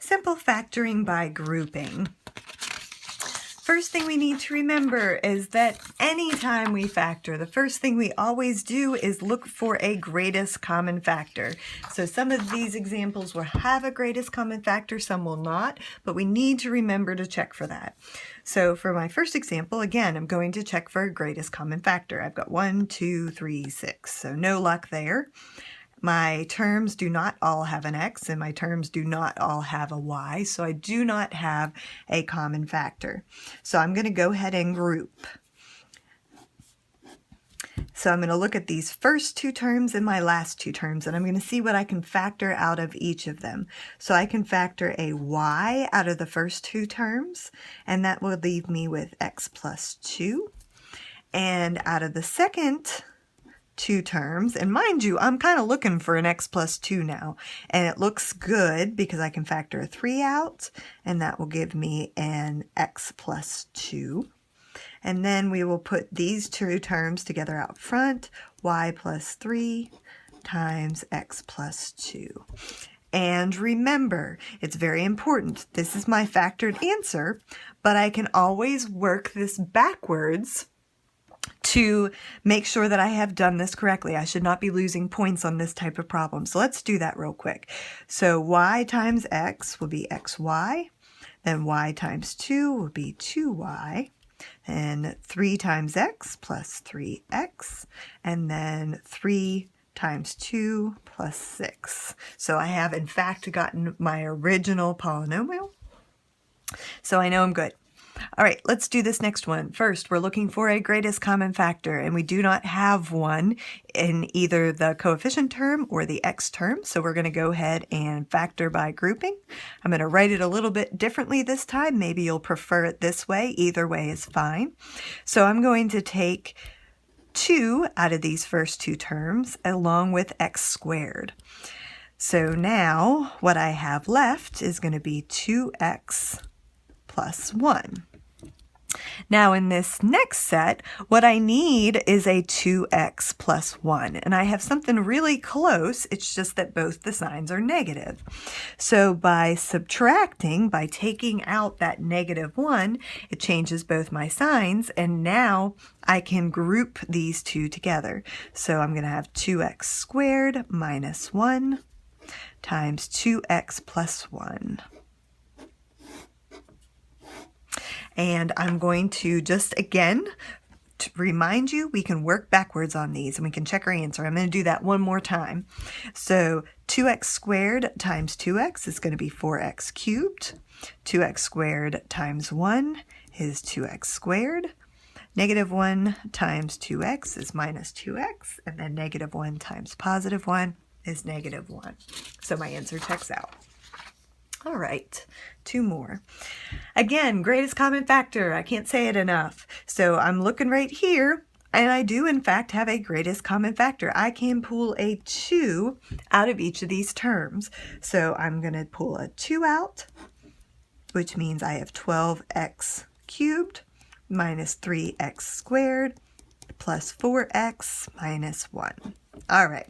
Simple factoring by grouping. First thing we need to remember is that anytime we factor, the first thing we always do is look for a greatest common factor. So some of these examples will have a greatest common factor, some will not, but we need to remember to check for that. So for my first example, again, I'm going to check for a greatest common factor. I've got 1, 2, 3, 6, so no luck there. My terms do not all have an x, and my terms do not all have a y, so I do not have a common factor. So I'm going to go ahead and group. So I'm going to look at these first two terms and my last two terms, and I'm going to see what I can factor out of each of them. So I can factor a y out of the first two terms, and that will leave me with x plus 2. And out of the second two terms, and mind you, I'm kind of looking for an x plus 2 now, and it looks good because I can factor a 3 out, and that will give me an x plus 2. And then we will put these two terms together out front, y plus 3 times x plus 2. And remember, it's very important, this is my factored answer, but I can always work this backwards to make sure that I have done this correctly. I should not be losing points on this type of problem. So let's do that real quick. So y times x will be xy, then y times 2 will be 2y, and 3 times x plus 3x, and then 3 times 2 plus 6. So I have in fact gotten my original polynomial. So I know I'm good. All right, let's do this next one. First, we're looking for a greatest common factor, and we do not have one in either the coefficient term or the x term, so we're going to go ahead and factor by grouping. I'm going to write it a little bit differently this time. Maybe you'll prefer it this way. Either way is fine. So I'm going to take 2 out of these first two terms along with x squared. So now what I have left is going to be 2x plus 1. Now in this next set, what I need is a 2x plus 1, and I have something really close, it's just that both the signs are negative. So by subtracting, by taking out that negative 1, it changes both my signs, and now I can group these two together. So I'm going to have 2x squared minus 1 times 2x plus 1. And I'm going to just again to remind you, we can work backwards on these and we can check our answer. I'm going to do that one more time. So 2x squared times 2x is going to be 4x cubed. 2x squared times 1 is 2x squared. Negative 1 times 2x is minus 2x. And then negative 1 times positive 1 is negative 1. So my answer checks out. All right, 2 more. Again, greatest common factor. I can't say it enough. So I'm looking right here, and I do in fact have a greatest common factor. I can pull a 2 out of each of these terms. So I'm going to pull a 2 out, which means I have 12x cubed minus 3x squared plus 4x minus 1. All right.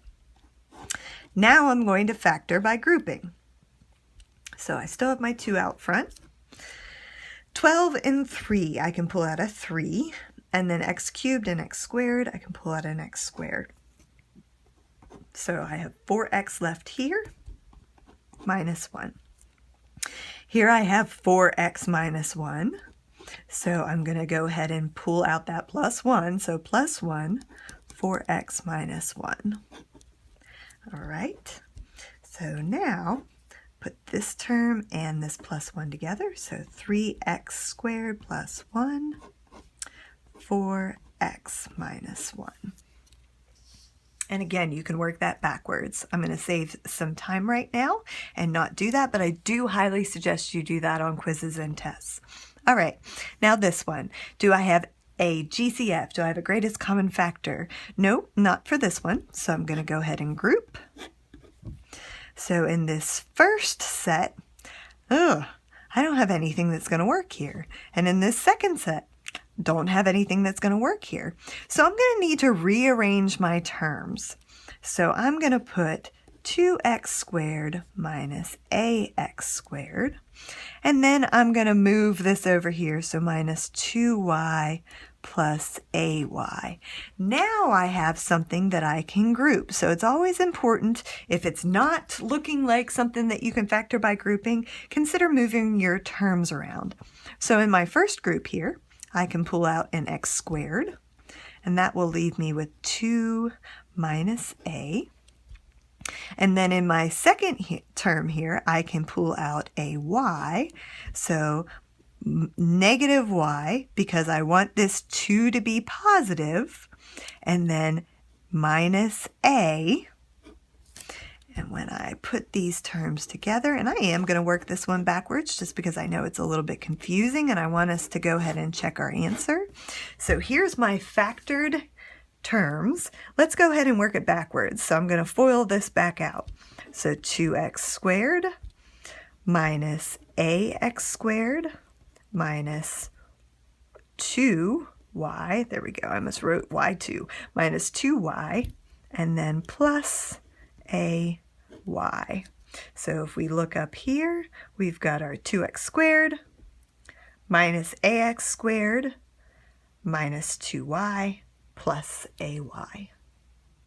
Now I'm going to factor by grouping. So I still have my 2 out front. 12 and 3, I can pull out a 3. And then x cubed and x squared, I can pull out an x squared. So I have 4x left here, minus 1. Here I have 4x minus 1. So I'm going to go ahead and pull out that plus 1. So plus 1, 4x minus 1. All right. So now put this term and this plus 1 together. So 3x squared plus 1, 4x minus 1. And again, you can work that backwards. I'm going to save some time right now and not do that, but I do highly suggest you do that on quizzes and tests. All right, now this one. Do I have a GCF? Do I have a greatest common factor? No, not for this one. So I'm going to go ahead and group. So in this first set, I don't have anything that's going to work here. And in this second set, don't have anything that's going to work here. So I'm going to need to rearrange my terms. So I'm going to put 2x squared minus ax squared. And then I'm going to move this over here, so minus 2y plus ay. Now I have something that I can group. So it's always important, if it's not looking like something that you can factor by grouping, consider moving your terms around. So in my first group here, I can pull out an x squared, and that will leave me with 2 minus a. And then in my second term here, I can pull out a y. So negative y, because I want this 2 to be positive, and then minus a. And when I put these terms together, and I am going to work this one backwards just because I know it's a little bit confusing and I want us to go ahead and check our answer. So here's my factored terms. Let's go ahead and work it backwards. So I'm going to FOIL this back out. So 2x squared minus ax squared minus 2y, there we go, I almost wrote y2, minus 2y, and then plus ay. So if we look up here, we've got our 2x squared minus ax squared minus 2y plus ay.